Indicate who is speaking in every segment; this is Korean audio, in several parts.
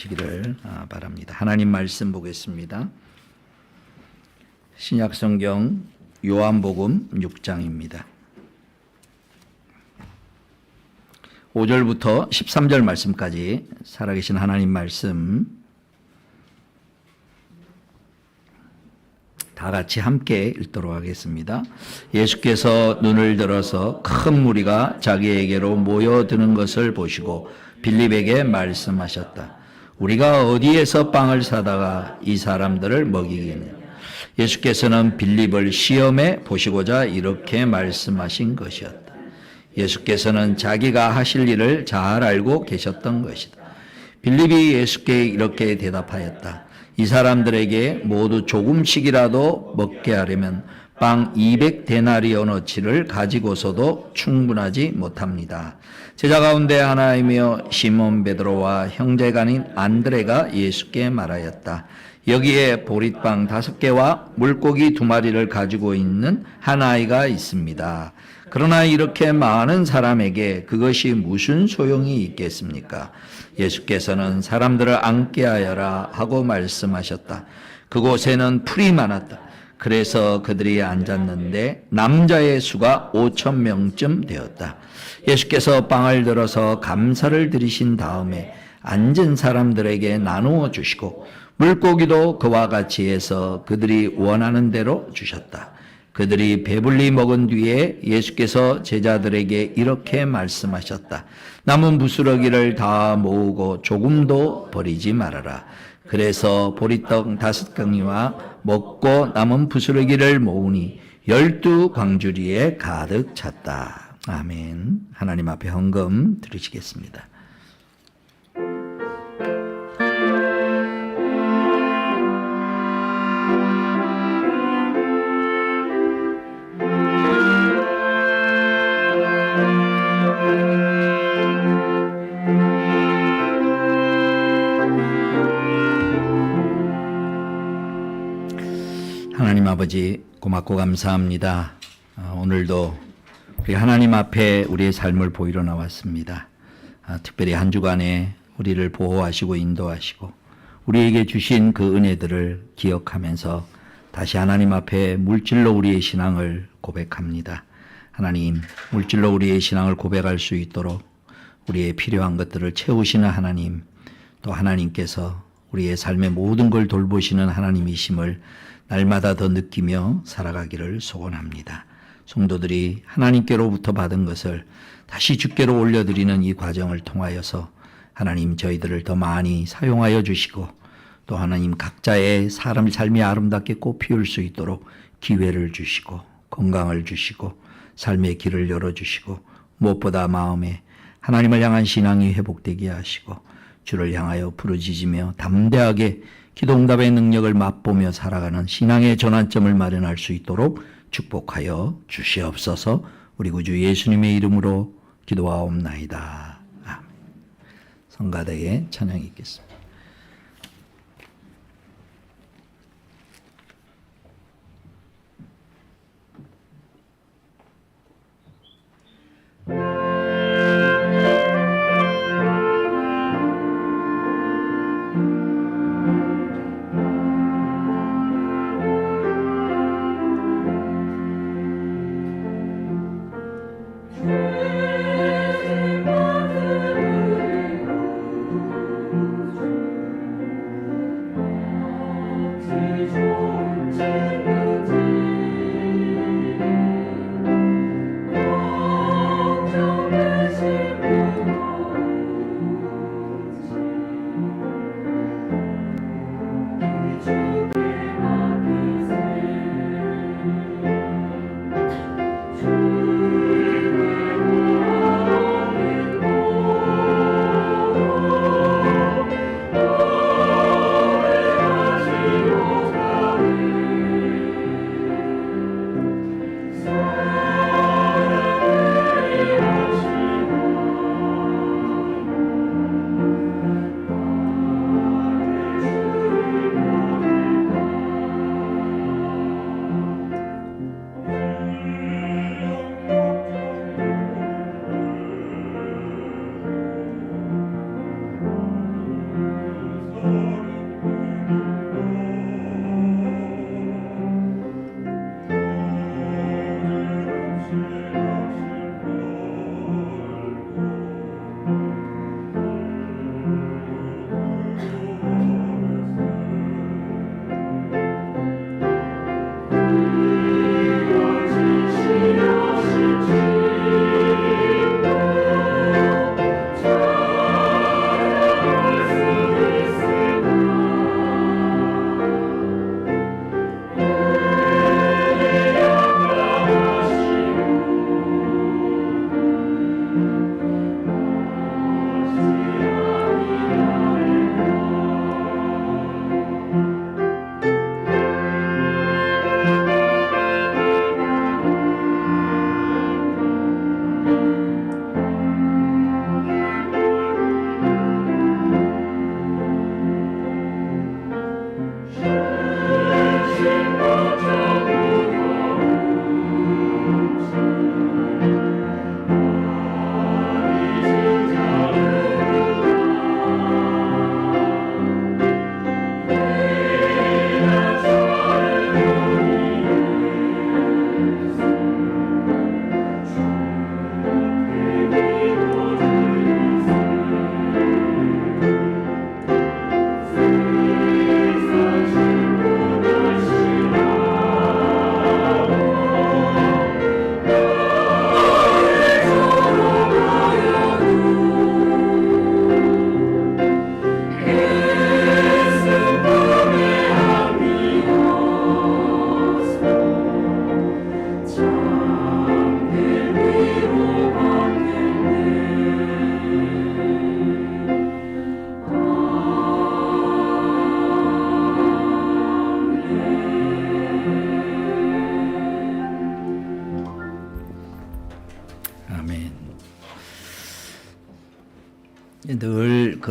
Speaker 1: 시기를 바랍니다. 하나님 말씀 보겠습니다. 신약 성경 요한복음 6장입니다. 5절부터 13절 말씀까지 살아계신 하나님 말씀 다 같이 함께 읽도록 하겠습니다. 예수께서 눈을 들어서 큰 무리가 자기에게로 모여드는 것을 보시고 빌립에게 말씀하셨다. 우리가 어디에서 빵을 사다가 이 사람들을 먹이겠느냐. 예수께서는 빌립을 시험해 보시고자 이렇게 말씀하신 것이었다. 예수께서는 자기가 하실 일을 잘 알고 계셨던 것이다. 빌립이 예수께 이렇게 대답하였다. 이 사람들에게 모두 조금씩이라도 먹게 하려면 빵 200데나리오너치를 가지고서도 충분하지 못합니다. 제자 가운데 하나이며 시몬 베드로와 형제간인 안드레가 예수께 말하였다. 여기에 보릿빵 5개와 물고기 2마리를 가지고 있는 한 아이가 있습니다. 그러나 이렇게 많은 사람에게 그것이 무슨 소용이 있겠습니까? 예수께서는 사람들을 앉게 하여라 하고 말씀하셨다. 그곳에는 풀이 많았다. 그래서 그들이 앉았는데 남자의 수가 5,000명쯤 되었다. 예수께서 빵을 들어서 감사를 드리신 다음에 앉은 사람들에게 나누어 주시고 물고기도 그와 같이 해서 그들이 원하는 대로 주셨다. 그들이 배불리 먹은 뒤에 예수께서 제자들에게 이렇게 말씀하셨다. 남은 부스러기를 다 모으고 조금도 버리지 말아라. 그래서 보리떡 5강이와 먹고 남은 부스러기를 모으니 12광주리에 가득 찼다. 아멘. 하나님 앞에 헌금 드리시겠습니다. 하나님 아버지 고맙고 감사합니다. 오늘도 우리 하나님 앞에 우리의 삶을 보이러 나왔습니다. 특별히 한 주간에 우리를 보호하시고 인도하시고 우리에게 주신 그 은혜들을 기억하면서 다시 하나님 앞에 물질로 우리의 신앙을 고백합니다. 하나님, 물질로 우리의 신앙을 고백할 수 있도록 우리의 필요한 것들을 채우시는 하나님, 또 하나님께서 우리의 삶의 모든 걸 돌보시는 하나님이심을 날마다 더 느끼며 살아가기를 소원합니다. 성도들이 하나님께로부터 받은 것을 다시 주께로 올려드리는 이 과정을 통하여서 하나님 저희들을 더 많이 사용하여 주시고 또 하나님 각자의 삶이 아름답게 꽃피울 수 있도록 기회를 주시고 건강을 주시고 삶의 길을 열어주시고 무엇보다 마음에 하나님을 향한 신앙이 회복되게 하시고 주를 향하여 부르짖으며 담대하게 기도응답의 능력을 맛보며 살아가는 신앙의 전환점을 마련할 수 있도록 축복하여 주시옵소서. 우리 구주 예수님의 이름으로 기도하옵나이다. 아멘. 성가대의 찬양이 있겠습니다.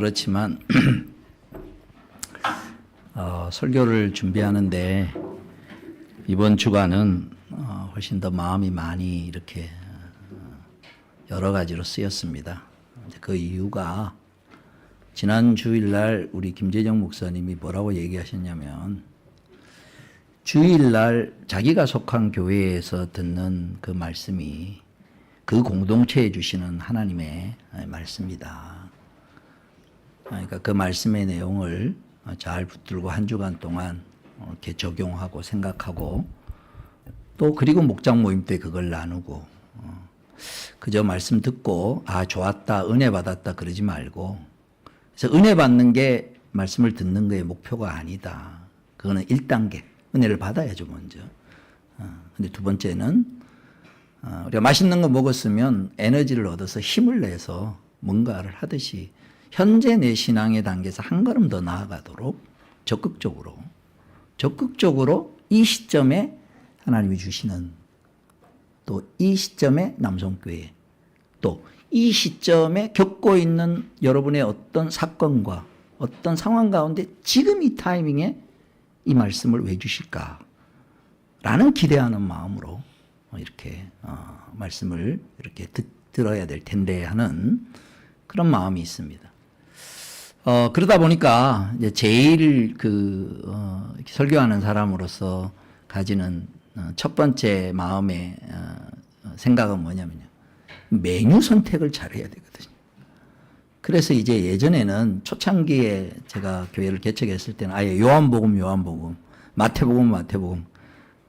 Speaker 1: 그렇지만 설교를 준비하는데 이번 주간은 훨씬 더 마음이 많이 이렇게 여러 가지로 쓰였습니다. 그 이유가 지난 주일날 우리 김재정 목사님이 뭐라고 얘기하셨냐면, 주일날 자기가 속한 교회에서 듣는 그 말씀이 그 공동체에 주시는 하나님의 말씀이다. 그러니까 그 말씀의 내용을 잘 붙들고 한 주간 동안 이렇게 적용하고 생각하고, 또 그리고 목장 모임 때 그걸 나누고, 그저 말씀 듣고 아 좋았다 은혜 받았다 그러지 말고, 그래서 은혜 받는 게 말씀을 듣는 거의 목표가 아니다. 그거는 1단계 은혜를 받아야죠 먼저. 근데 두 번째는 우리가 맛있는 거 먹었으면 에너지를 얻어서 힘을 내서 뭔가를 하듯이 현재 내 신앙의 단계에서 한 걸음 더 나아가도록 적극적으로 이 시점에 하나님이 주시는, 또 이 시점에 남성교회, 또 이 시점에 겪고 있는 여러분의 어떤 사건과 어떤 상황 가운데 지금 이 타이밍에 이 말씀을 왜 주실까 라는 기대하는 마음으로 이렇게 말씀을 이렇게 들어야 될 텐데 하는 그런 마음이 있습니다. 그러다 보니까 이제 제일 설교하는 사람으로서 가지는 첫 번째 마음의 생각은 뭐냐면요, 메뉴 선택을 잘해야 되거든요. 그래서 이제 예전에는 초창기에 제가 교회를 개척했을 때는 아예 요한복음, 마태복음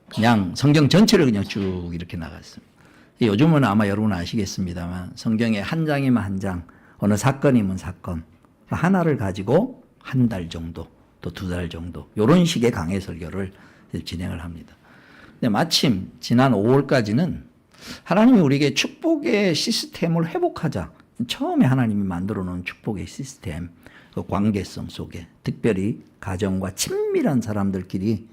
Speaker 1: 그냥 성경 전체를 그냥 쭉 이렇게 나갔습니다. 요즘은 아마 여러분 아시겠습니다만 성경에 한 장이면 한 장, 어느 사건이면 사건 하나를 가지고 한 달 정도 또 2달 정도 이런 식의 강해 설교를 진행을 합니다. 근데 마침 지난 5월까지는 하나님이 우리에게 축복의 시스템을 회복하자, 처음에 하나님이 만들어 놓은 축복의 시스템, 그 관계성 속에 특별히 가정과 친밀한 사람들끼리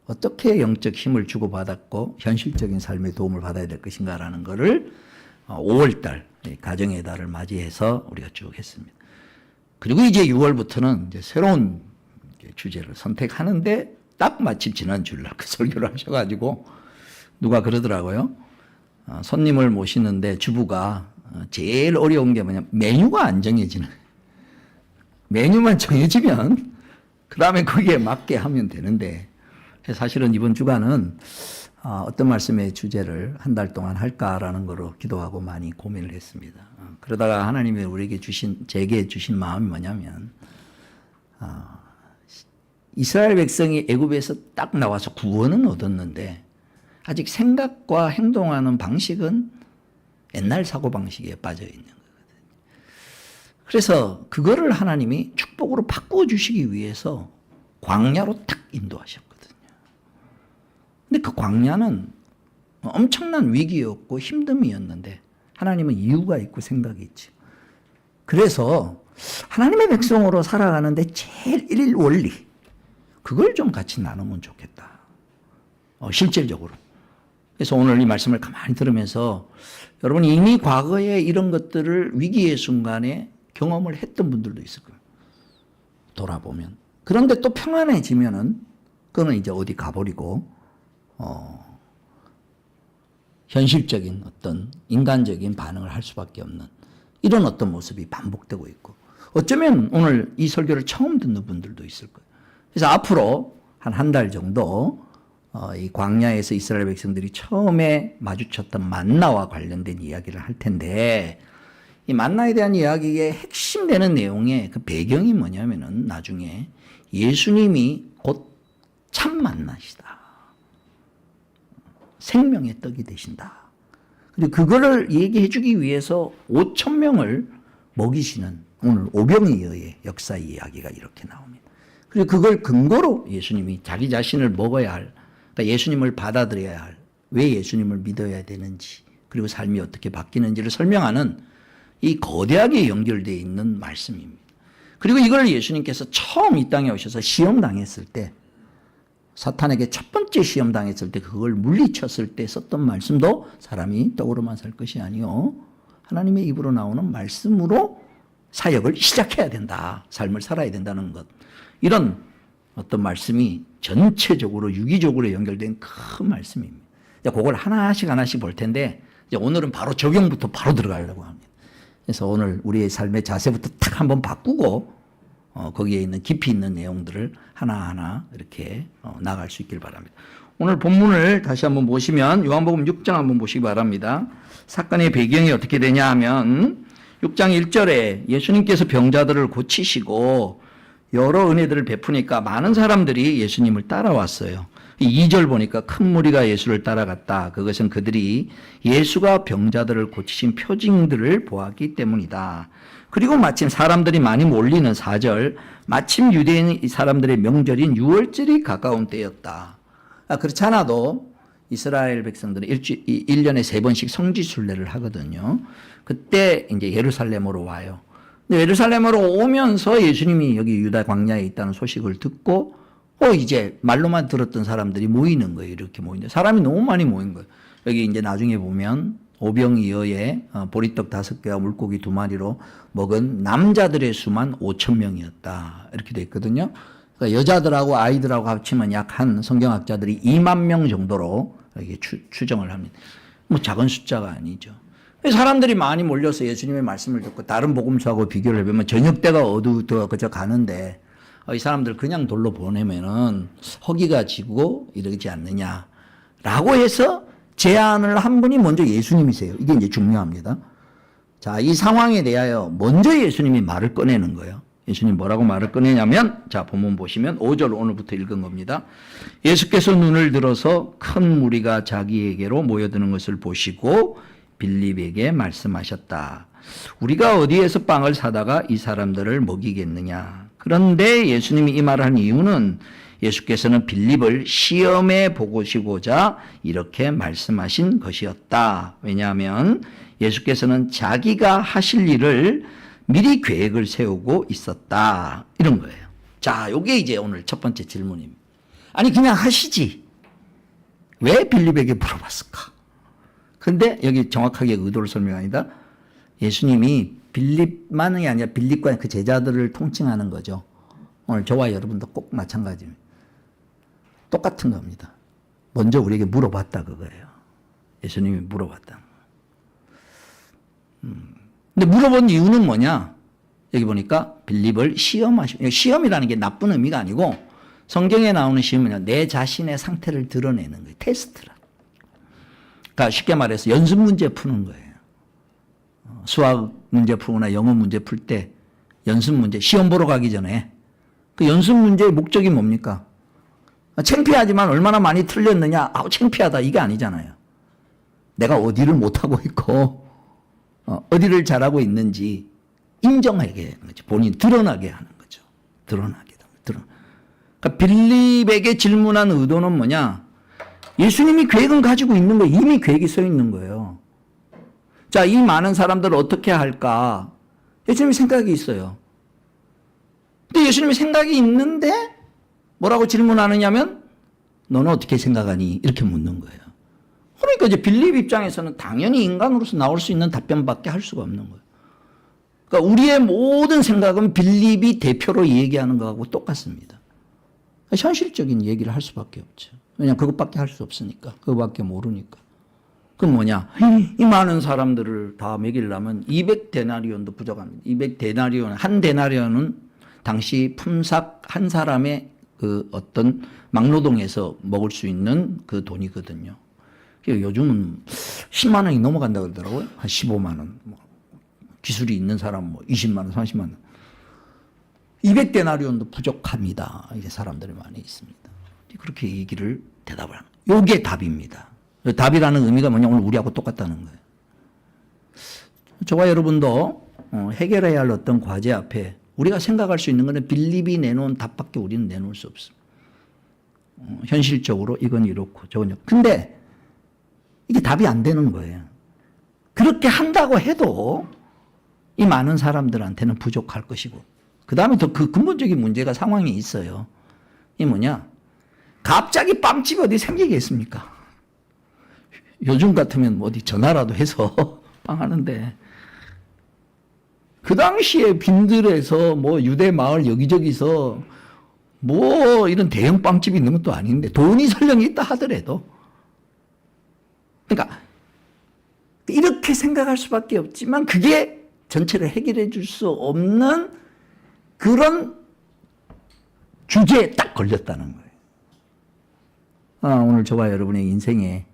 Speaker 1: 어떻게 영적 힘을 주고받았고 현실적인 삶의 도움을 받아야 될 것인가라는 것을 5월달 가정의 달을 맞이해서 우리가 쭉 했습니다. 그리고 이제 6월부터는 이제 새로운 주제를 선택하는데 딱 마침 지난 주일날 그 설교를 하셔가지고 누가 그러더라고요. 손님을 모시는데 주부가 제일 어려운 게 뭐냐면 메뉴가 안 정해지는, 메뉴만 정해지면 그 다음에 거기에 맞게 하면 되는데, 사실은 이번 주간은 어떤 말씀의 주제를 한 달 동안 할까라는 거로 기도하고 많이 고민을 했습니다. 그러다가 하나님이 우리에게 제게 주신 마음이 뭐냐면, 이스라엘 백성이 애굽에서 딱 나와서 구원은 얻었는데 아직 생각과 행동하는 방식은 옛날 사고방식에 빠져 있는 거거든요. 그래서 그거를 하나님이 축복으로 바꾸어 주시기 위해서 광야로 딱 인도하셨거든요. 근데 그 광야는 엄청난 위기였고 힘듦이었는데 하나님은 이유가 있고 생각이 있죠. 그래서 하나님의 백성으로 살아가는데 제일 일일 원리, 그걸 좀 같이 나누면 좋겠다. 실질적으로. 그래서 오늘 이 말씀을 가만히 들으면서 여러분이 이미 과거에 이런 것들을 위기의 순간에 경험을 했던 분들도 있을 거예요. 돌아보면. 그런데 또 평안해지면은 그거는 이제 어디 가버리고 현실적인 어떤 인간적인 반응을 할 수밖에 없는 이런 어떤 모습이 반복되고 있고, 어쩌면 오늘 이 설교를 처음 듣는 분들도 있을 거예요. 그래서 앞으로 한 달 정도 이 광야에서 이스라엘 백성들이 처음에 마주쳤던 만나와 관련된 이야기를 할 텐데, 이 만나에 대한 이야기의 핵심 되는 내용의 그 배경이 뭐냐면은 나중에 예수님이 곧 참 만나시다, 생명의 떡이 되신다. 그리고 그거를 얘기해 주기 위해서 5,000명을 먹이시는 오늘 오병이어의 역사 이야기가 이렇게 나옵니다. 그리고 그걸 근거로 예수님이 자기 자신을 먹어야 할, 그러니까 예수님을 받아들여야 할, 왜 예수님을 믿어야 되는지, 그리고 삶이 어떻게 바뀌는지를 설명하는 이 거대하게 연결되어 있는 말씀입니다. 그리고 이걸 예수님께서 처음 이 땅에 오셔서 시험당했을 때, 사탄에게 첫 번째 시험당했을 때 그걸 물리쳤을 때 썼던 말씀도 사람이 떡으로만 살 것이 아니요 하나님의 입으로 나오는 말씀으로 사역을 시작해야 된다. 삶을 살아야 된다는 것. 이런 어떤 말씀이 전체적으로 유기적으로 연결된 큰 말씀입니다. 그걸 하나씩 볼 텐데 이제 오늘은 바로 적용부터 바로 들어가려고 합니다. 그래서 오늘 우리의 삶의 자세부터 탁 한번 바꾸고 거기에 있는 깊이 있는 내용들을 하나하나 이렇게 나갈 수 있길 바랍니다. 오늘 본문을 다시 한번 보시면 요한복음 6장 한번 보시기 바랍니다. 사건의 배경이 어떻게 되냐 하면 6장 1절에 예수님께서 병자들을 고치시고 여러 은혜들을 베푸니까 많은 사람들이 예수님을 따라왔어요. 2절 보니까 큰 무리가 예수를 따라갔다. 그것은 그들이 예수가 병자들을 고치신 표징들을 보았기 때문이다. 그리고 마침 사람들이 많이 몰리는 4절, 마침 유대인 사람들의 명절인 유월절이 가까운 때였다. 그렇지 않아도 이스라엘 백성들은 1년에 3번씩 성지순례를 하거든요. 그때 이제 예루살렘으로 와요. 근데 예루살렘으로 오면서 예수님이 여기 유다 광야에 있다는 소식을 듣고 이제 말로만 들었던 사람들이 모이는 거예요. 이렇게 모이는데 사람이 너무 많이 모인 거예요. 여기 이제 나중에 보면 오병이어에 보리떡 5개와 물고기 2마리로 먹은 남자들의 수만 5,000명이었다. 이렇게 돼 있거든요. 그러니까 여자들하고 아이들하고 합치면 약 한 성경학자들이 2만 명 정도로 이렇게 추정을 합니다. 뭐 작은 숫자가 아니죠. 사람들이 많이 몰려서 예수님의 말씀을 듣고 다른 복음서하고 비교를 해보면 저녁 때가 어두워 그저 가는데 이 사람들 그냥 돌로 보내면은 허기가 지고 이러지 않느냐라고 해서 제안을 한 분이 먼저 예수님이세요. 이게 이제 중요합니다. 자, 이 상황에 대하여 먼저 예수님이 말을 꺼내는 거예요. 예수님 뭐라고 말을 꺼내냐면, 자, 본문 보시면 5절 오늘부터 읽은 겁니다. 예수께서 눈을 들어서 큰 무리가 자기에게로 모여드는 것을 보시고 빌립에게 말씀하셨다. 우리가 어디에서 빵을 사다가 이 사람들을 먹이겠느냐. 그런데 예수님이 이 말을 한 이유는 예수께서는 빌립을 시험해 보시고자 이렇게 말씀하신 것이었다. 왜냐하면 예수께서는 자기가 하실 일을 미리 계획을 세우고 있었다. 이런 거예요. 자, 이게 이제 오늘 첫 번째 질문입니다. 아니 그냥 하시지. 왜 빌립에게 물어봤을까? 근데 여기 정확하게 의도를 설명합니다. 예수님이 빌립만이 아니라 빌립과 그 제자들을 통칭하는 거죠. 오늘 저와 여러분도 꼭 마찬가지입니다. 똑같은 겁니다. 먼저 우리에게 물어봤다 그거예요. 예수님이 물어봤다. 근데 물어본 이유는 뭐냐? 여기 보니까 빌립을 시험이라는 게 나쁜 의미가 아니고 성경에 나오는 시험은 내 자신의 상태를 드러내는 거예요. 테스트라. 그러니까 쉽게 말해서 연습 문제 푸는 거예요. 수학 문제 풀거나 영어 문제 풀 때 연습 문제, 시험 보러 가기 전에 그 연습 문제의 목적이 뭡니까? 창피하지만 얼마나 많이 틀렸느냐, 창피하다, 이게 아니잖아요. 내가 어디를 못하고 있고, 어디를 잘하고 있는지 인정하게 하는 거죠. 본인 드러나게 하는 거죠. 드러나게. 그러니까 빌립에게 질문한 의도는 뭐냐? 예수님이 계획은 가지고 있는 거예요. 이미 계획이 써 있는 거예요. 자, 이 많은 사람들을 어떻게 할까? 예수님이 생각이 있어요. 근데 예수님이 생각이 있는데 뭐라고 질문하느냐면 너는 어떻게 생각하니? 이렇게 묻는 거예요. 그러니까 이제 빌립 입장에서는 당연히 인간으로서 나올 수 있는 답변밖에 할 수가 없는 거예요. 그러니까 우리의 모든 생각은 빌립이 대표로 얘기하는 거하고 똑같습니다. 현실적인 얘기를 할 수밖에 없죠. 왜냐하면 그것밖에 할 수 없으니까. 그것밖에 모르니까. 그럼 뭐냐? 이 많은 사람들을 다 먹이려면 200데나리온도 부족합니다. 200데나리온, 한 데나리온은 당시 품삯 한 사람의 그 어떤 막노동에서 먹을 수 있는 그 돈이거든요. 요즘은 10만 원이 넘어간다 그러더라고요. 한 15만 원. 기술이 있는 사람 20만 원, 30만 원. 200데나리온도 부족합니다. 이게 사람들이 많이 있습니다. 그렇게 얘기를 대답을 합니다. 요게 답입니다. 답이라는 의미가 뭐냐? 오늘 우리하고 똑같다는 거예요. 저와 여러분도 해결해야 할 어떤 과제 앞에 우리가 생각할 수 있는 것은 빌립이 내놓은 답밖에 우리는 내놓을 수 없습니다. 현실적으로 이건 이렇고 저건 이렇고. 근데 이게 답이 안 되는 거예요. 그렇게 한다고 해도 이 많은 사람들한테는 부족할 것이고 그 다음에 더 그 근본적인 문제가 상황이 있어요. 이게 뭐냐? 갑자기 빵집이 어디 생기겠습니까? 요즘 같으면 어디 전화라도 해서 빵 하는데 그 당시에 빈들에서 뭐 유대 마을 여기저기서 뭐 이런 대형 빵집이 있는 것도 아닌데 돈이 설령 있다 하더라도 그러니까 이렇게 생각할 수밖에 없지만 그게 전체를 해결해 줄 수 없는 그런 주제에 딱 걸렸다는 거예요. 오늘 저와 여러분의 인생에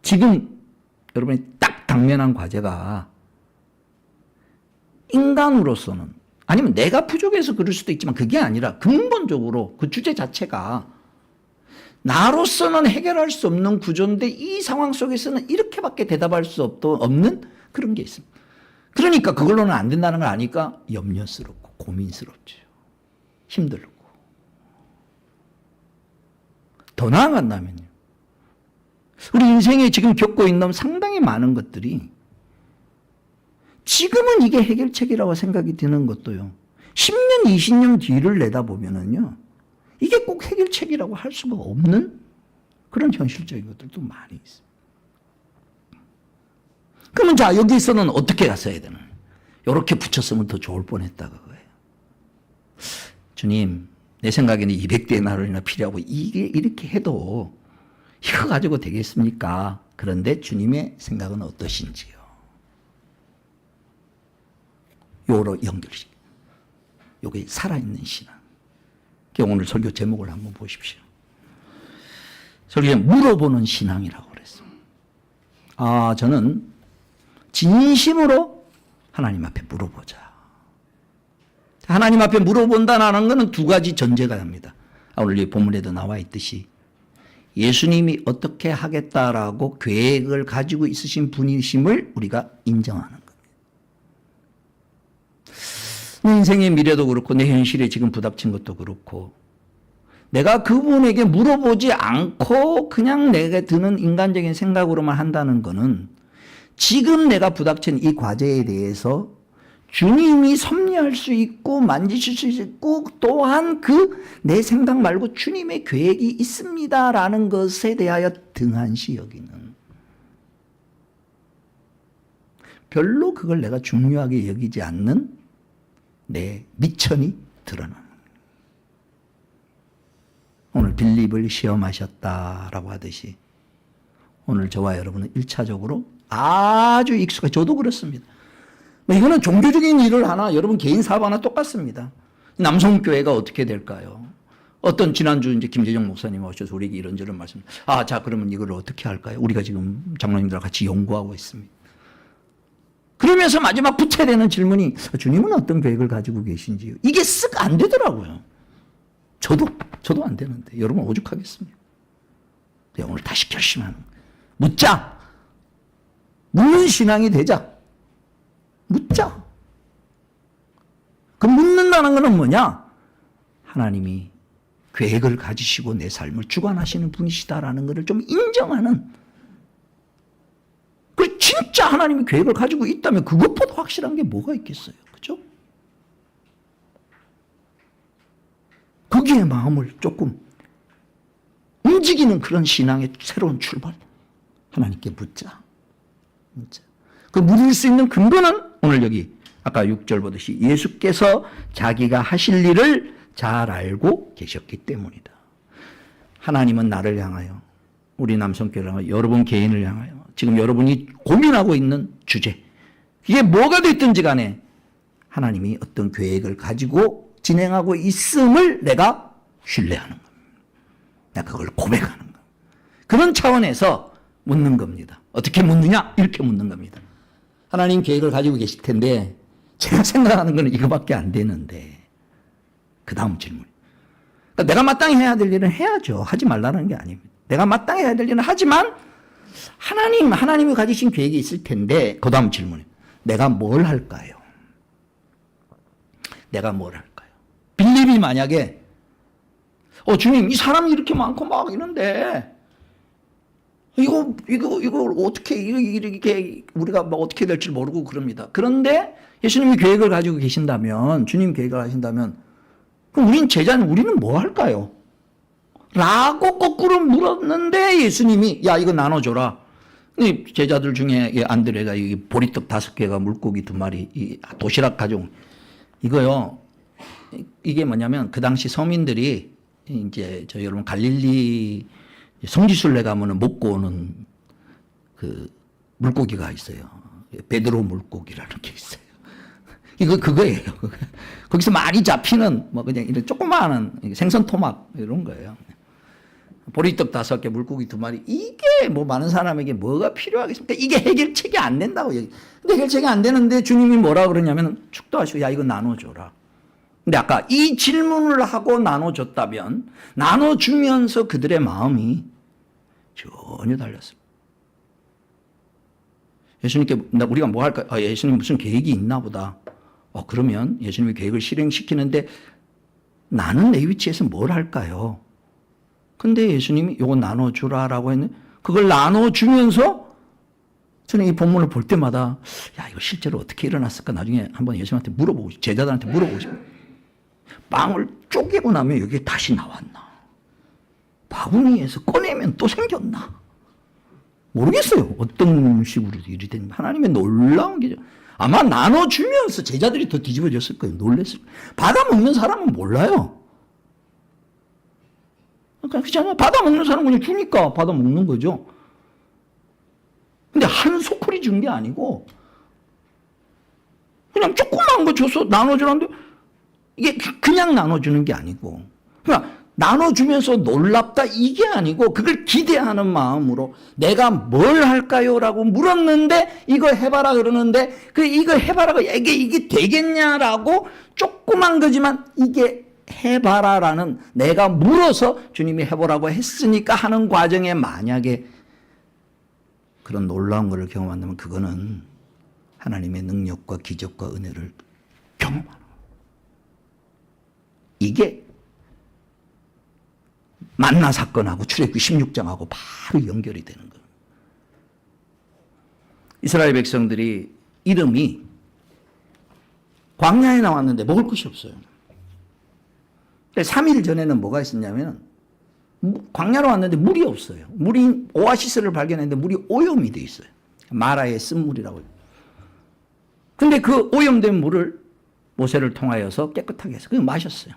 Speaker 1: 지금 여러분이 딱 당면한 과제가 인간으로서는 아니면 내가 부족해서 그럴 수도 있지만 그게 아니라 근본적으로 그 주제 자체가 나로서는 해결할 수 없는 구조인데 이 상황 속에서는 이렇게밖에 대답할 수 없는 그런 게 있습니다. 그러니까 그걸로는 안 된다는 걸 아니까 염려스럽고 고민스럽죠. 힘들고. 더 나아간다면요. 우리 인생에 지금 겪고 있는 상당히 많은 것들이 지금은 이게 해결책이라고 생각이 드는 것도요. 10년, 20년 뒤를 내다보면은요. 이게 꼭 해결책이라고 할 수가 없는 그런 현실적인 것들도 많이 있습니다. 그러면 자, 여기서는 어떻게 갔어야 되나? 이렇게 붙였으면 더 좋을 뻔했다 그거예요. 주님, 내 생각에는 200데나리나 필요하고 이게 이렇게 해도 이거 가지고 되겠습니까? 그런데 주님의 생각은 어떠신지요? 요로 연결시. 요게 살아있는 신앙. 오늘 설교 제목을 한번 보십시오. 설교에 물어보는 신앙이라고 그랬어요. 저는 진심으로 하나님 앞에 물어보자. 하나님 앞에 물어본다는 것은 두 가지 전제가 됩니다. 오늘 이 본문에도 나와 있듯이 예수님이 어떻게 하겠다라고 계획을 가지고 있으신 분이심을 우리가 인정하는 겁니다. 내 인생의 미래도 그렇고 내 현실에 지금 부닥친 것도 그렇고 내가 그분에게 물어보지 않고 그냥 내게 드는 인간적인 생각으로만 한다는 것은 지금 내가 부닥친 이 과제에 대해서 주님이 섭리할 수 있고 만지실 수 있고 또한 그 내 생각 말고 주님의 계획이 있습니다라는 것에 대하여 등한시 여기는 별로 그걸 내가 중요하게 여기지 않는 내 미천이 드러나는 오늘 빌립을 시험하셨다라고 하듯이 오늘 저와 여러분은 1차적으로 아주 익숙해 저도 그렇습니다. 이거는 종교적인 일을 하나 여러분 개인 사업 하나 똑같습니다. 남성교회가 어떻게 될까요? 어떤 지난주 이제 김재정 목사님 오셔서 우리에게 이런저런 말씀. 자 그러면 이걸 어떻게 할까요? 우리가 지금 장로님들과 같이 연구하고 있습니다. 그러면서 마지막 붙여야 되는 질문이 주님은 어떤 계획을 가지고 계신지요? 이게 쓱 안 되더라고요. 저도 안 되는데 여러분 오죽하겠습니까? 오늘 다시 결심하는 묻자. 묻는 신앙이 되자. 묻자. 그 묻는다는 것은 뭐냐? 하나님이 계획을 가지시고 내 삶을 주관하시는 분이시다라는 것을 좀 인정하는 그 진짜 하나님이 계획을 가지고 있다면 그것보다 확실한 게 뭐가 있겠어요. 그죠? 거기에 마음을 조금 움직이는 그런 신앙의 새로운 출발. 하나님께 묻자. 그 물을 수 있는 근거는 오늘 여기 아까 6절 보듯이 예수께서 자기가 하실 일을 잘 알고 계셨기 때문이다. 하나님은 나를 향하여 우리 남성교회를 향하여 여러분 개인을 향하여 지금 여러분이 고민하고 있는 주제 이게 뭐가 됐든지 간에 하나님이 어떤 계획을 가지고 진행하고 있음을 내가 신뢰하는 겁니다. 내가 그걸 고백하는 겁니다. 그런 차원에서 묻는 겁니다. 어떻게 묻느냐? 이렇게 묻는 겁니다. 하나님 계획을 가지고 계실 텐데 제가 생각하는 건 이거밖에 안 되는데 그 다음 질문. 그러니까 내가 마땅히 해야 될 일은 해야죠. 하지 말라는 게 아닙니다. 내가 마땅히 해야 될 일은 하지만 하나님이 가지신 계획이 있을 텐데 그 다음 질문이에요. 내가 뭘 할까요? 내가 뭘 할까요? 빌립이 만약에 주님 이 사람이 이렇게 많고 막 이런데 이거 어떻게 이렇게 우리가 막 어떻게 될지 모르고 그럽니다. 그런데 예수님이 계획을 가지고 계신다면 주님 계획을 하신다면 그럼 우리는 뭐 할까요? 라고 거꾸로 물었는데 예수님이 야 이거 나눠줘라. 이 제자들 중에 이 안드레가 이 보리떡 5개가 물고기 2마리, 이 도시락 가져온 이거요. 이게 뭐냐면 그 당시 서민들이 이제 저 여러분 갈릴리 성지순례 가면은 먹고 오는 그 물고기가 있어요. 베드로 물고기라는 게 있어요. 이거 그거예요. 거기서 많이 잡히는 뭐 그냥 이런 조그마한 생선 토막 이런 거예요. 보리떡 5개, 물고기 2마리. 이게 뭐 많은 사람에게 뭐가 필요하겠습니까? 이게 해결책이 안 된다고. 근데 해결책이 안 되는데 주님이 뭐라 그러냐면 축도하시고 야 이거 나눠줘라. 근데 아까 이 질문을 하고 나눠줬다면 나눠주면서 그들의 마음이 전혀 달랐습니다. 예수님께 우리가 뭐 할까? 예수님 무슨 계획이 있나 보다. 그러면 예수님이 계획을 실행시키는데 나는 내 위치에서 뭘 할까요? 근데 예수님이 요거 나눠주라라고 했는데 그걸 나눠주면서 저는 이 본문을 볼 때마다 야 이거 실제로 어떻게 일어났을까 나중에 한번 예수님한테 물어보고 싶어요. 제자들한테 물어보고 싶어요. 빵을 쪼개고 나면 여기에 다시 나왔나? 바구니에서 꺼내면 또 생겼나? 모르겠어요. 어떤 식으로 일이 됐는지. 하나님의 놀라운 게 아마 나눠주면서 제자들이 더 뒤집어졌을 거예요. 놀랬을 거예요. 받아먹는 사람은 몰라요. 그렇잖아요. 받아먹는 사람은 그냥 주니까 받아먹는 거죠. 근데 한 소쿠리 준 게 아니고 그냥 조그만 거 줘서 나눠주는데 이게 그냥 나눠주는 게 아니고 그러니까 나눠주면서 놀랍다 이게 아니고 그걸 기대하는 마음으로 내가 뭘 할까요? 라고 물었는데 이거 해봐라 그러는데 이거 해봐라 이게 되겠냐라고 조그만 거지만 이게 해봐라라는 내가 물어서 주님이 해보라고 했으니까 하는 과정에 만약에 그런 놀라운 것을 경험한다면 그거는 하나님의 능력과 기적과 은혜를 경험하는 거예요. 이게 만나 사건하고 출애굽기 16장하고 바로 연결이 되는 거예요. 이스라엘 백성들이 이름이 광야에 나왔는데 먹을 것이 없어요. 3일 전에는 뭐가 있었냐면 광야로 왔는데 물이 없어요. 물이 오아시스를 발견했는데 물이 오염이 돼 있어요. 마라의 쓴물이라고 해요. 근데 그 오염된 물을 모세를 통하여서 깨끗하게 해서 그냥 마셨어요.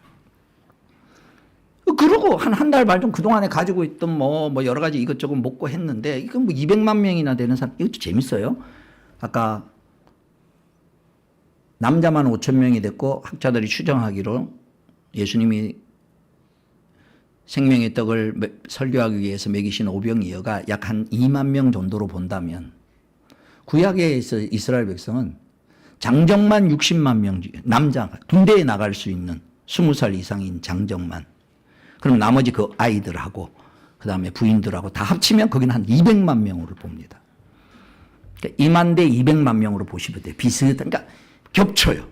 Speaker 1: 그러고 한 달 반 좀 그동안에 가지고 있던 뭐 여러 가지 이것저것 먹고 했는데 이건 뭐 200만 명이나 되는 사람 이것도 재밌어요. 아까 남자만 5천 명이 됐고 학자들이 추정하기로 예수님이 생명의 떡을 설교하기 위해서 먹이신 오병이어가 약 한 2만 명 정도로 본다면 구약에 있어 이스라엘 백성은 장정만 60만 명 남자 군대에 나갈 수 있는 20살 이상인 장정만 그럼 나머지 그 아이들하고 그 다음에 부인들하고 다 합치면 거기는 한 200만 명으로 봅니다. 그러니까 2만 대 200만 명으로 보시면 돼요. 비슷한 그러니까 겹쳐요.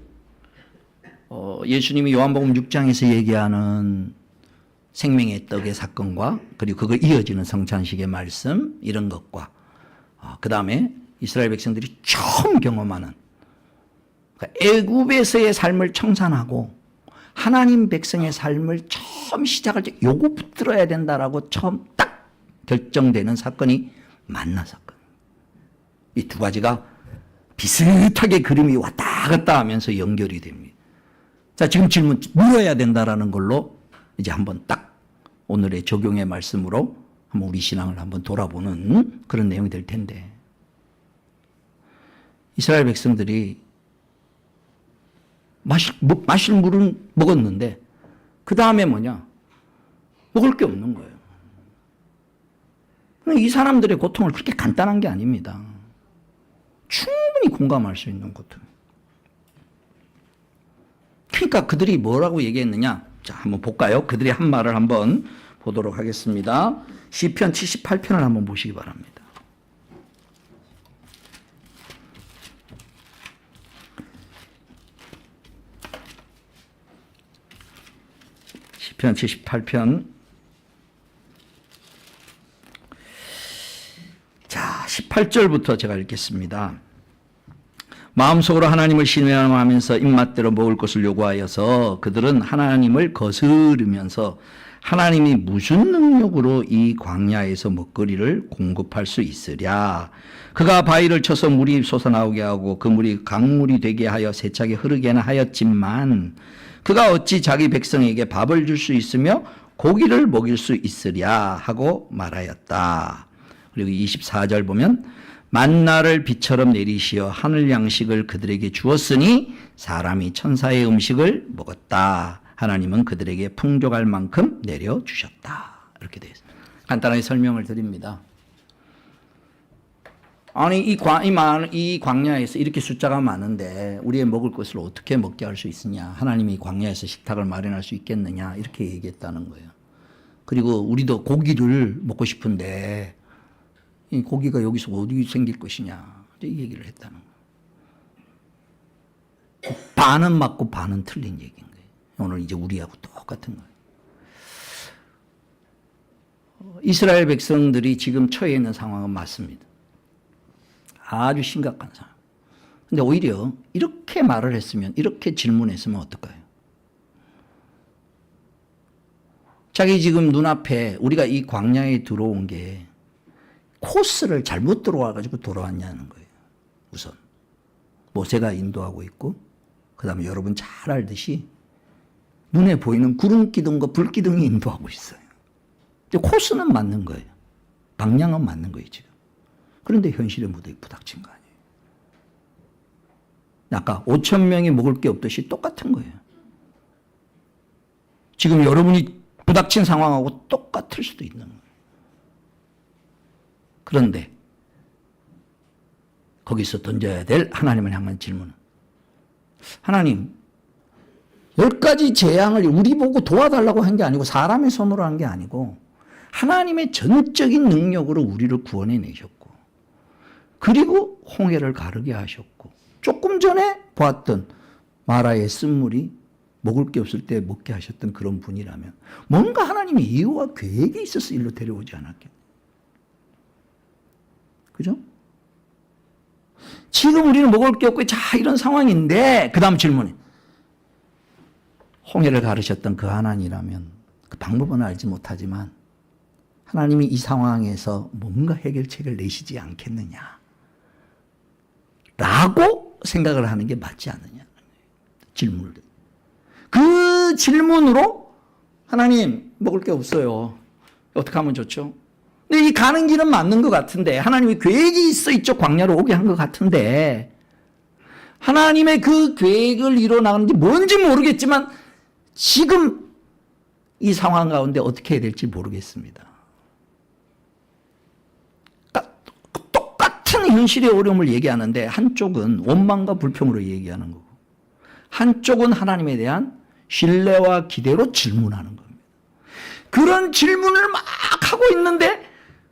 Speaker 1: 예수님이 요한복음 6장에서 얘기하는 생명의 떡의 사건과 그리고 그걸 이어지는 성찬식의 말씀 이런 것과 그 다음에 이스라엘 백성들이 처음 경험하는 그러니까 애굽에서의 삶을 청산하고 하나님 백성의 삶을 처음 시작할 때 요거 붙들어야 된다라고 처음 딱 결정되는 사건이 만나 사건. 이 두 가지가 비슷하게 그림이 왔다 갔다 하면서 연결이 됩니다. 자, 지금 질문 물어야 된다라는 걸로 이제 한번 딱 오늘의 적용의 말씀으로 한번 우리 신앙을 한번 돌아보는 그런 내용이 될 텐데 이스라엘 백성들이 마실 물은 먹었는데 그 다음에 뭐냐? 먹을 게 없는 거예요. 이 사람들의 고통을 그렇게 간단한 게 아닙니다. 충분히 공감할 수 있는 고통. 그러니까 그들이 뭐라고 얘기했느냐? 자, 한번 볼까요? 그들이 한 말을 한번 보도록 하겠습니다. 시편 78편을 한번 보시기 바랍니다. 시편 78편. 자, 18절부터 제가 읽겠습니다. 마음속으로 하나님을 신뢰하면서 입맛대로 먹을 것을 요구하여서 그들은 하나님을 거스르면서 하나님이 무슨 능력으로 이 광야에서 먹거리를 공급할 수 있으랴. 그가 바위를 쳐서 물이 솟아나오게 하고 그 물이 강물이 되게 하여 세차게 흐르게는 하였지만 그가 어찌 자기 백성에게 밥을 줄 수 있으며 고기를 먹일 수 있으랴 하고 말하였다. 그리고 24절 보면 만나를 비처럼 내리시어 하늘 양식을 그들에게 주었으니 사람이 천사의 음식을 먹었다. 하나님은 그들에게 풍족할 만큼 내려주셨다. 이렇게 되어 있습니다. 간단하게 설명을 드립니다. 아니 이 광야에서 이렇게 숫자가 많은데 우리의 먹을 것을 어떻게 먹게 할 수 있으냐. 하나님이 광야에서 식탁을 마련할 수 있겠느냐. 이렇게 얘기했다는 거예요. 그리고 우리도 고기를 먹고 싶은데 이 고기가 여기서 어디 생길 것이냐. 이 얘기를 했다는 거예요. 반은 맞고 반은 틀린 얘기인 거예요. 오늘 이제 우리하고 똑같은 거예요. 이스라엘 백성들이 지금 처해 있는 상황은 맞습니다. 아주 심각한 상황. 근데 오히려 이렇게 말을 했으면, 이렇게 질문했으면 어떨까요? 자기 지금 눈앞에 우리가 이 광야에 들어온 게 코스를 잘못 들어와가지고 돌아왔냐는 거예요. 우선 모세가 인도하고 있고, 그 다음에 여러분 잘 알듯이 눈에 보이는 구름 기둥과 불 기둥이 인도하고 있어요. 근데 코스는 맞는 거예요. 방향은 맞는 거예요 지금. 그런데 현실의 무대에 부닥친 거 아니에요. 아까 5천 명이 먹을 게 없듯이 똑같은 거예요. 지금 여러분이 부닥친 상황하고 똑같을 수도 있는 거예요. 그런데 거기서 던져야 될 하나님을 향한 질문은, 하나님 10가지 재앙을 우리 보고 도와달라고 한 게 아니고 사람의 손으로 한 게 아니고 하나님의 전적인 능력으로 우리를 구원해 내셨고, 그리고 홍해를 가르게 하셨고, 조금 전에 보았던 마라의 쓴물이 먹을 게 없을 때 먹게 하셨던 그런 분이라면 뭔가 하나님의 이유와 계획이 있어서 일로 데려오지 않았겠냐. 그죠? 지금 우리는 먹을 게 없고 자 이런 상황인데, 그 다음 질문이 홍해를 가르셨던 그 하나님이라면 그 방법은 알지 못하지만 하나님이 이 상황에서 뭔가 해결책을 내시지 않겠느냐 라고 생각을 하는 게 맞지 않느냐. 질문을. 그 질문으로 하나님 먹을 게 없어요. 어떻게 하면 좋죠? 근데 이 가는 길은 맞는 것 같은데, 하나님의 계획이 있어 이쪽 광야로 오게 한 것 같은데, 하나님의 그 계획을 이뤄나가는지 뭔지 모르겠지만 지금 이 상황 가운데 어떻게 해야 될지 모르겠습니다. 똑같은 현실의 어려움을 얘기하는데 한쪽은 원망과 불평으로 얘기하는 거고, 한쪽은 하나님에 대한 신뢰와 기대로 질문하는 겁니다. 그런 질문을 막 하고 있는데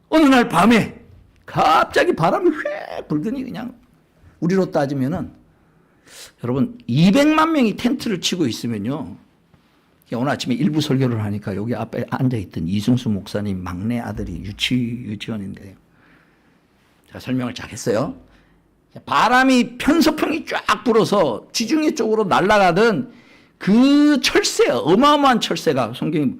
Speaker 1: 어느 날 밤에 갑자기 바람이 휙 불더니, 그냥 우리로 따지면은 여러분 200만 명이 텐트를 치고 있으면요, 오늘 아침에 일부 설교를 하니까 여기 앞에 앉아있던 이승수 목사님 막내 아들이 유치원인데요. 제가 설명을 잘 했어요. 바람이 편서풍이 쫙 불어서 지중해 쪽으로 날아가던 그 철새, 어마어마한 철새가 성경이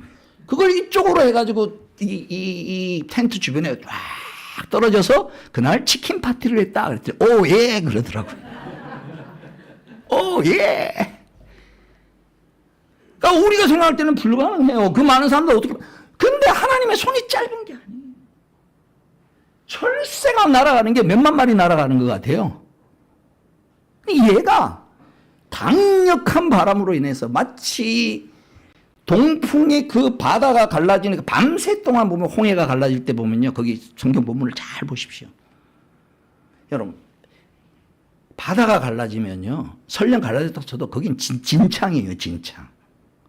Speaker 1: 그걸 이쪽으로 해가지고 이 텐트 주변에 쫙 떨어져서 그날 치킨 파티를 했다 그랬더니 오 예 그러더라고요. 오 예. 그러니까 우리가 생각할 때는 불가능해요. 그 많은 사람들 어떻게. 근데 하나님의 손이 짧은 게 아니에요. 철새가 날아가는 게 몇만 마리 날아가는 것 같아요. 얘가 강력한 바람으로 인해서 마치 동풍의 그 바다가 갈라지는 그 밤새 동안 보면 홍해가 갈라질 때 보면요, 거기 성경 본문을 잘 보십시오. 여러분 바다가 갈라지면요, 설령 갈라졌다고 쳐도 거긴 진창이에요. 진창.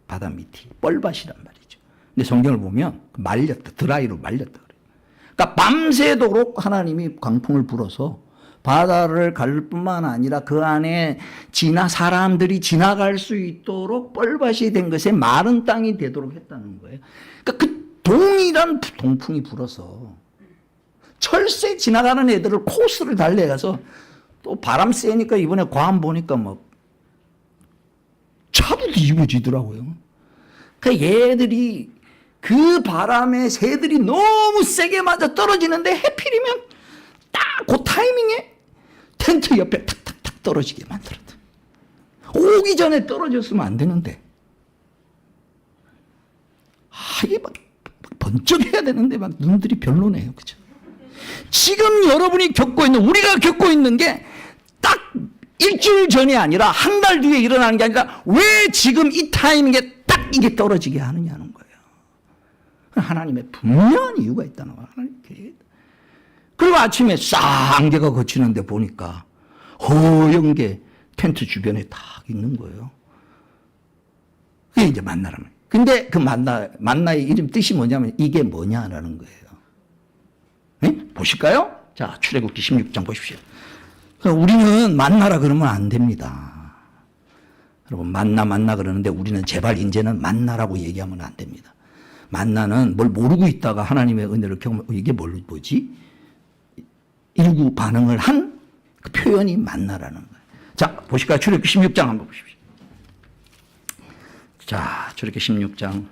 Speaker 1: 바다 밑이 뻘밭이란 말이죠. 근데 성경을 보면 말렸다, 드라이로 말렸다 그래요. 그러니까 밤새도록 하나님이 광풍을 불어서 바다를 가를 뿐만 아니라 그 안에 사람들이 지나갈 수 있도록 뻘밭이 된 것에 마른 땅이 되도록 했다는 거예요. 그러니까 그 동일한 동풍이 불어서 철새 지나가는 애들을 코스를 달려가서 또 바람 세니까 이번에 과암 보니까 막 차도 뒤집어지더라고요. 그러니까 얘들이 그 바람에 새들이 너무 세게 맞아 떨어지는데 해필이면 딱 그 타이밍에 텐트 옆에 탁탁탁 떨어지게 만들었다. 오기 전에 떨어졌으면 안 되는데. 이게 막 번쩍해야 되는데 막 눈들이 별로네요. 그죠? 지금 여러분이 겪고 있는, 우리가 겪고 있는 게 딱 일주일 전이 아니라 한 달 뒤에 일어나는 게 아니라 왜 지금 이 타이밍에 딱 이게 떨어지게 하느냐는 거예요. 하나님의 분명한 이유가 있다는 거예요. 하나님 계획. 그리고 아침에 싹 안개가 거치는데 보니까 허연 게 텐트 주변에 딱 있는 거예요. 그게 이제 만나라는 거예요. 근데 그 만나의 이름 뜻이 뭐냐면 이게 뭐냐라는 거예요. 네? 보실까요? 자, 출애굽기 16장 보십시오. 우리는 만나라 그러면 안 됩니다. 여러분, 만나 그러는데 우리는 제발 이제는 만나라고 얘기하면 안 됩니다. 만나는 뭘 모르고 있다가 하나님의 은혜를 경험하면 이게 뭐지? 일구 반응을 한 그 표현이 만나라는 거예요. 자, 보실까요? 출애굽기 16장 한번 보십시오. 자, 출애굽기 16장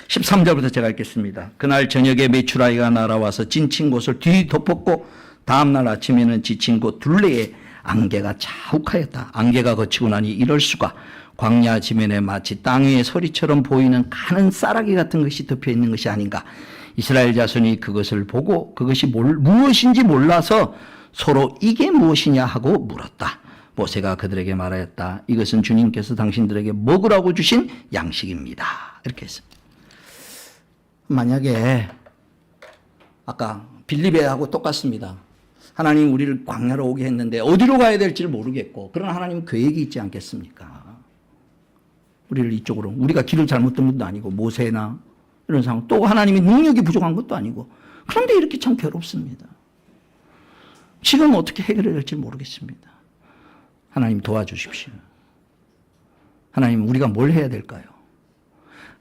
Speaker 1: 13절부터 제가 읽겠습니다. 그날 저녁에 메추라기가 날아와서 찐친 곳을 뒤덮었고 다음날 아침에는 지친 곳 둘레에 안개가 자욱하였다. 안개가 거치고 나니 이럴 수가. 광야 지면에 마치 땅 위에 서리처럼 보이는 가는 쌀아기 같은 것이 덮여 있는 것이 아닌가. 이스라엘 자손이 그것을 보고 그것이 무엇인지 몰라서 서로 이게 무엇이냐 하고 물었다. 모세가 그들에게 말하였다. 이것은 주님께서 당신들에게 먹으라고 주신 양식입니다. 이렇게 했습니다. 만약에 아까 빌립에하고 똑같습니다. 하나님 우리를 광야로 오게 했는데 어디로 가야 될지를 모르겠고, 그러나 하나님은 계획이 있지 않겠습니까? 우리를 이쪽으로, 우리가 길을 잘못 든 것도 아니고 모세나 이런 상황, 또 하나님이 능력이 부족한 것도 아니고, 그런데 이렇게 참 괴롭습니다. 지금 어떻게 해결해야 될지 모르겠습니다. 하나님 도와주십시오. 하나님 우리가 뭘 해야 될까요?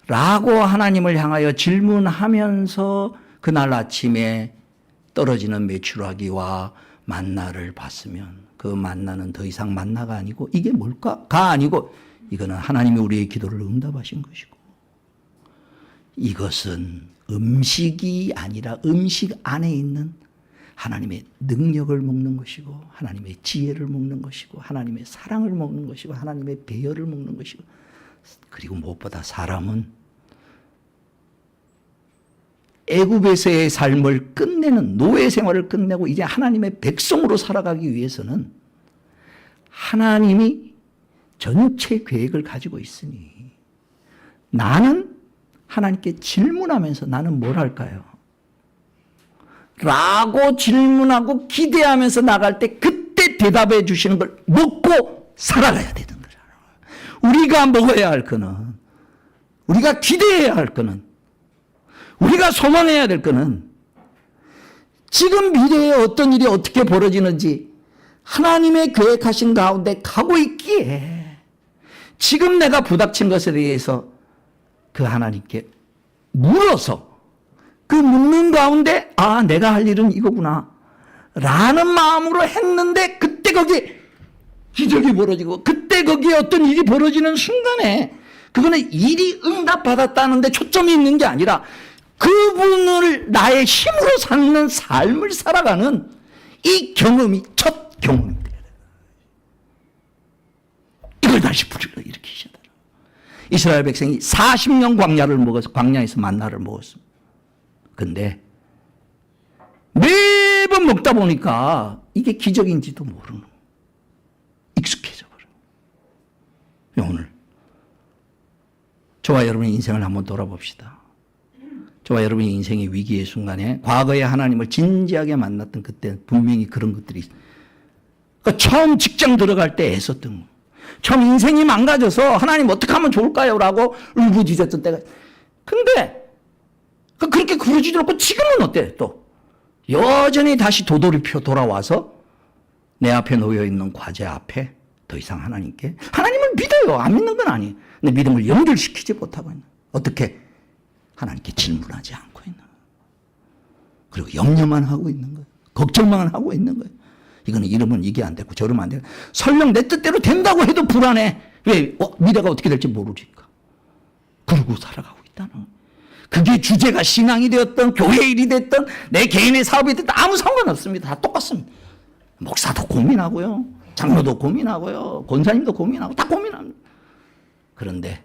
Speaker 1: 라고 하나님을 향하여 질문하면서 그날 아침에 떨어지는 메추라기와 만나를 봤으면 그 만나는 더 이상 만나가 아니고 이게 뭘까가 아니고 이거는 하나님이 우리의 기도를 응답하신 것이고, 이것은 음식이 아니라 음식 안에 있는 하나님의 능력을 먹는 것이고, 하나님의 지혜를 먹는 것이고, 하나님의 사랑을 먹는 것이고, 하나님의 배려를 먹는 것이고, 그리고 무엇보다 사람은 애굽에서의 삶을 끝내는, 노예 생활을 끝내고 이제 하나님의 백성으로 살아가기 위해서는 하나님이 전체 계획을 가지고 있으니 나는 하나님께 질문하면서 나는 뭘 할까요? 라고 질문하고 기대하면서 나갈 때 그때 대답해 주시는 걸 먹고 살아가야 되는 거잖아요. 우리가 먹어야 할 거는, 우리가 기대해야 할 거는, 우리가 소망해야 될 거는 지금 미래에 어떤 일이 어떻게 벌어지는지 하나님의 계획하신 가운데 가고 있기에 지금 내가 부닥친 것에 대해서 그 하나님께 물어서 그 묻는 가운데 아, 내가 할 일은 이거구나 라는 마음으로 했는데 그때 거기에 기적이 벌어지고 그때 거기에 어떤 일이 벌어지는 순간에 그거는 일이 응답받았다는 데 초점이 있는 게 아니라 그분을 나의 힘으로 사는 삶을 살아가는 이 경험이 첫 경험이 돼야 돼요. 이걸 다시 불러 일으키셔야 돼요. 이스라엘 백성이 40년 광야에서 만나를 먹었습니다. 근데 매번 먹다 보니까 이게 기적인지도 모르는, 익숙해져 버려요. 오늘 저와 여러분의 인생을 한번 돌아봅시다. 저와 여러분의 인생의 위기의 순간에 과거에 하나님을 진지하게 만났던 그때 분명히 그런 것들이 있어요. 그러니까 처음 직장 들어갈 때 애썼던 거, 처음 인생이 망가져서 하나님 어떻게 하면 좋을까요? 라고 울부짖었던 때가. 근데 그렇게 그러지도 않고 지금은 어때? 또 여전히 다시 도돌이표 돌아와서 내 앞에 놓여있는 과제 앞에 더 이상 하나님께, 하나님을 믿어요. 안 믿는 건 아니에요. 근데 믿음을 연결시키지 못하고 있는, 어떻게? 하나님께 질문하지 않고 있는 거예요. 그리고 염려만 하고 있는 거예요. 걱정만 하고 있는 거예요.
Speaker 2: 이거는 이러면 이게 안 되고 저러면 안 되고 설령 내 뜻대로 된다고 해도 불안해. 왜? 미래가 어떻게 될지 모르니까. 그러고 살아가고 있다는 거예요. 그게 주제가 신앙이 되었던 교회 일이 됐던 내 개인의 사업이 됐든 아무 상관없습니다. 다 똑같습니다. 목사도 고민하고요. 장로도 고민하고요. 권사님도 고민하고 다 고민합니다. 그런데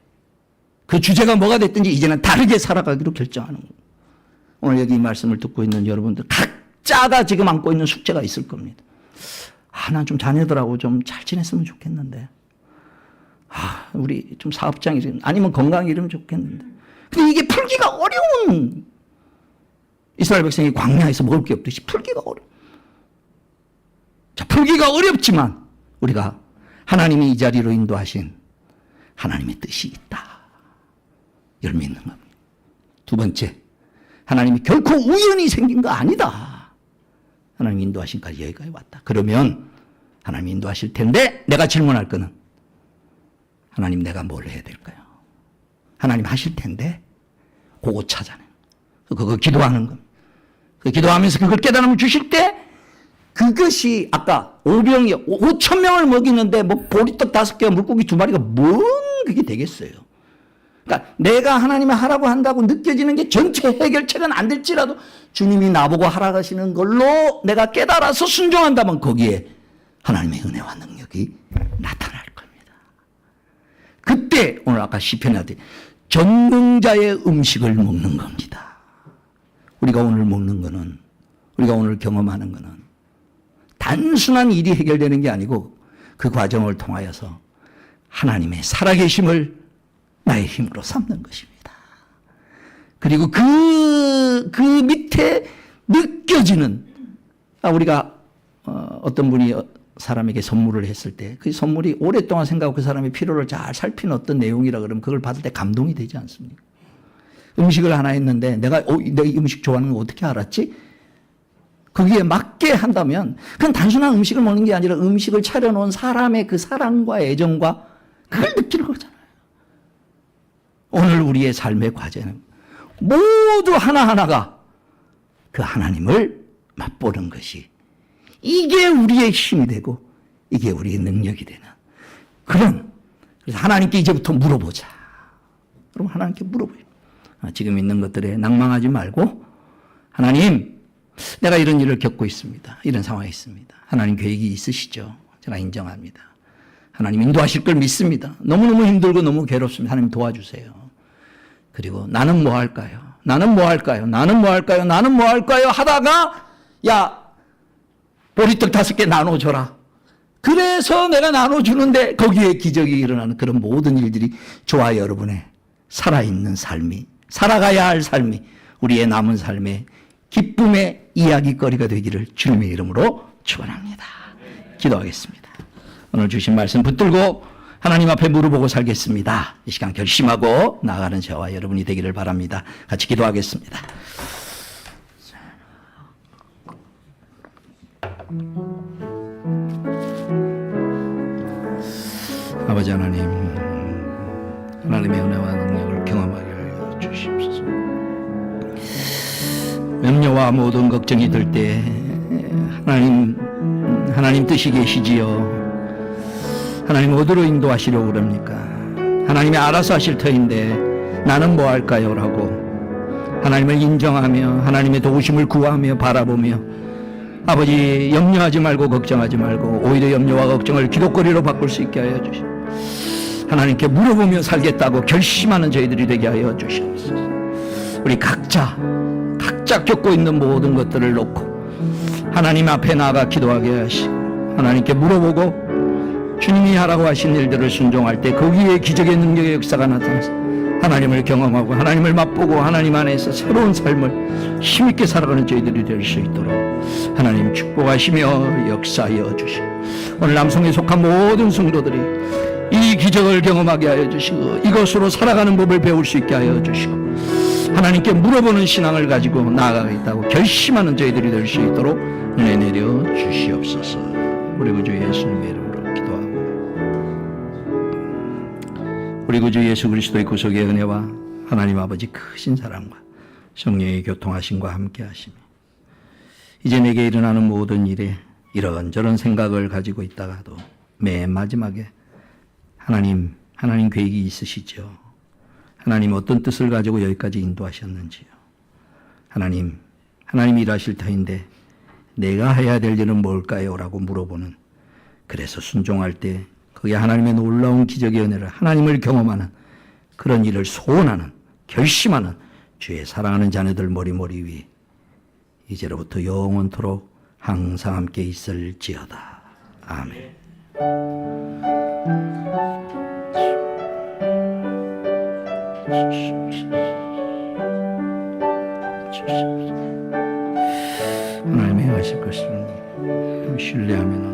Speaker 2: 그 주제가 뭐가 됐든지 이제는 다르게 살아가기로 결정하는 거예요. 오늘 여기 이 말씀을 듣고 있는 여러분들 각자가 지금 안고 있는 숙제가 있을 겁니다. 난 좀 자녀들하고 좀 잘 지냈으면 좋겠는데. 우리 좀 사업장 이름 아니면 건강 이름 좋겠는데. 근데 이게 풀기가 어려운 이스라엘 백성이 광야에서 먹을 게 없듯이 풀기가 어려워. 자, 풀기가 어렵지만 우리가 하나님이 이 자리로 인도하신 하나님의 뜻이 있다. 이걸 믿는 겁니다. 두 번째, 하나님이 결코 우연히 생긴 거 아니다. 하나님 인도하신까지 여기까지 왔다. 그러면 하나님 인도하실 텐데 내가 질문할 거는 하나님 내가 뭘 해야 될까요? 하나님 하실 텐데 그거 찾아내는 그거 기도하는 겁니다. 그 기도하면서 그걸 깨달음을 주실 때 그것이 아까 5,000명을 먹이는데 뭐 보리떡 5개와 물고기 2마리가 뭔 그게 되겠어요. 그러니까 내가 하나님이 하라고 한다고 느껴지는 게 전체 해결책은 안 될지라도 주님이 나보고 하라고 하시는 걸로 내가 깨달아서 순종한다면 거기에 하나님의 은혜와 능력이 나타날 겁니다. 그때 오늘 아까 시편에 나왔듯이 전능자의 음식을 먹는 겁니다. 우리가 오늘 먹는 거는 우리가 오늘 경험하는 거는 단순한 일이 해결되는 게 아니고 그 과정을 통하여서 하나님의 살아계심을 나의 힘으로 삼는 것입니다. 그리고 그 밑에 느껴지는 우리가 어떤 분이 사람에게 선물을 했을 때 그 선물이 오랫동안 생각하고 그 사람의 필요를 잘 살핀 어떤 내용이라 그러면 그걸 받을 때 감동이 되지 않습니까? 음식을 하나 했는데 내가 이 음식 좋아하는 거 어떻게 알았지? 거기에 맞게 한다면 그건 단순한 음식을 먹는 게 아니라 음식을 차려놓은 사람의 그 사랑과 애정과 그걸 느끼는 거잖아요. 오늘 우리의 삶의 과제는 모두 하나하나가 그 하나님을 맛보는 것이 이게 우리의 힘이 되고 이게 우리의 능력이 되는 그래서 하나님께 이제부터 물어보자. 그럼 하나님께 물어보요. 지금 있는 것들에 낭망하지 말고 하나님 내가 이런 일을 겪고 있습니다. 이런 상황이 있습니다. 하나님 계획이 있으시죠. 제가 인정합니다. 하나님 인도하실 걸 믿습니다. 너무너무 힘들고 너무 괴롭습니다. 하나님 도와주세요. 그리고 나는 뭐 할까요? 나는 뭐 할까요? 나는 뭐 할까요? 나는 뭐 할까요? 하다가 보리떡 5개 나눠줘라. 그래서 내가 나눠주는데 거기에 기적이 일어나는 그런 모든 일들이 저와 여러분의 살아있는 삶이 살아가야 할 삶이 우리의 남은 삶의 기쁨의 이야기거리가 되기를 주님의 이름으로 축원합니다. 기도하겠습니다. 오늘 주신 말씀 붙들고 하나님 앞에 물어보고 살겠습니다. 이 시간 결심하고 나아가는 저와 여러분이 되기를 바랍니다. 같이 기도하겠습니다. 아버지 하나님, 하나님의 은혜와 능력을 경험하게 하여 주시옵소서. 염려와 모든 걱정이 들 때 하나님 뜻이 계시지요. 하나님 어디로 인도하시려고 그럽니까? 하나님이 알아서 하실 터인데 나는 뭐 할까요? 라고 하나님을 인정하며 하나님의 도우심을 구하며 바라보며 아버지 염려하지 말고 걱정하지 말고 오히려 염려와 걱정을 기도거리로 바꿀 수 있게 하여 주시옵소서. 하나님께 물어보며 살겠다고 결심하는 저희들이 되게 하여 주시옵소서. 우리 각자 겪고 있는 모든 것들을 놓고 하나님 앞에 나아가 기도하게 하시고 하나님께 물어보고 주님이 하라고 하신 일들을 순종할 때 거기에 기적의 능력의 역사가 나타나서 하나님을 경험하고 하나님을 맛보고 하나님 안에서 새로운 삶을 힘있게 살아가는 저희들이 될 수 있도록 하나님 축복하시며 역사하여 주시고 오늘 남성에 속한 모든 성도들이 이 기적을 경험하게 하여 주시고 이것으로 살아가는 법을 배울 수 있게 하여 주시고 하나님께 물어보는 신앙을 가지고 나아가겠다고 결심하는 저희들이 될 수 있도록 은혜 내려 주시옵소서. 우리 구주 예수님의 이름으로 기도하고 우리 구주 예수 그리스도의 구속의 은혜와 하나님 아버지 크신 사랑과 성령의 교통하심과 함께 하시며 이제 내게 일어나는 모든 일에
Speaker 1: 이런저런 생각을 가지고 있다가도 맨 마지막에 하나님 계획이 있으시죠. 하나님 어떤 뜻을 가지고 여기까지 인도하셨는지요. 하나님 일하실 터인데 내가 해야 될 일은 뭘까요? 라고 물어보는, 그래서 순종할 때 그게 하나님의 놀라운 기적의 은혜를, 하나님을 경험하는 그런 일을 소원하는, 결심하는 주의 사랑하는 자녀들 머리 위 이제로부터 영원토록 항상 함께 있을지어다. 아멘. 하나님이 하실 것을 신뢰하면